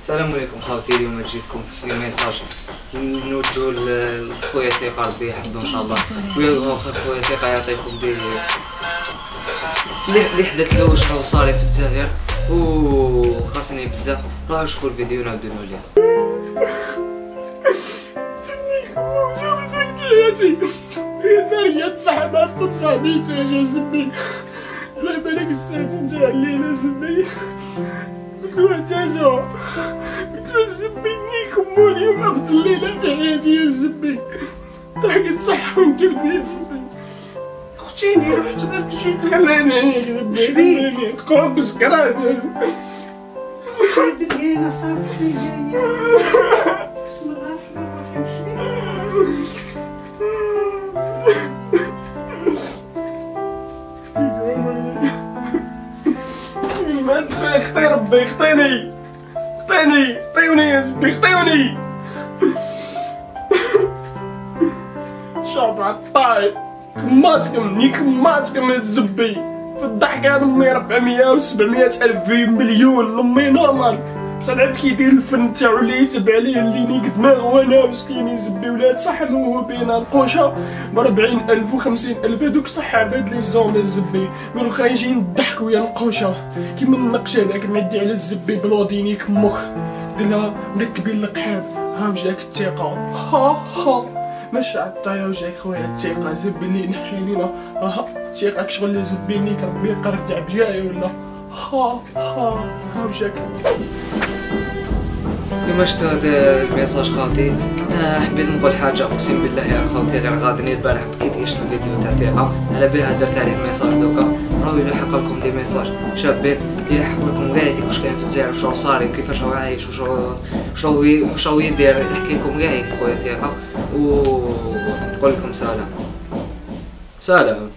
السلام عليكم خوتي. اليوم جيتكم في ميساج نوجهو لخويا ثقة ربي يحفظو ان شاء الله. واخا خويا ثقة يعطيكم اللي حدث له واش راهو صاري في الجزائر وخاصني بزاف. راهو شوفوا الفيديو نعاودو ليه. حياتي نارية صاحبات كنت صاحبيتي يا زبي. الله يبارك الساعة نتاع الليلة زبي. كنتو زبي نيكموني وافضل ليلة في حياتي يا زبي. ضحكت صحة ومكلبية اختيني رحت غنمشي خلاني شبيك قعد سكرات اختي ديالي صافي بسم الله الرحمن الرحيم. اختي ربي اختيني اختيوني يا زبي اختيوني. شعب عطاي كماتكم الزبي في الضحكة امي 400 و 700 الف مليون امي نورمال. صنعت كيدير الفن تاعو اللي يتبع ليه اللي نيك دماغ وانا مسكين يزبي ولاد صح موهوبين القوشه ب 40,000 و 50,000 هذوك صح عباد لي زوم الزبي من خارجين يضحكوا يا القوشه كيما النقش هذاك معدي على الزبي بلوديني كمك قالها مركبين القحاب. ها جاك الثقه ها ماشي عطايا وجاك خويا الثقه زبي اللي نحي لينا. ها الثقه شغل اللي زبيني ربي قرتع بجاي ولا ها وجاك. كما شفتوا هذا الميساج خوتي، حبيت نقول حاجه اقسم بالله يا خوتي غير غادني البارح بكيت عشت الفيديو تاع ثقه على بها درت عليه ميساج دوكا. راهو يلحق لكم دي ميساج شابين يلحق لكم كاع يديك واش كاين في الجزائر واش راه صاري كيفاش راه عايش واش راه يدير يحكي لكم كاع خويا ثقه ونقول لكم سلام.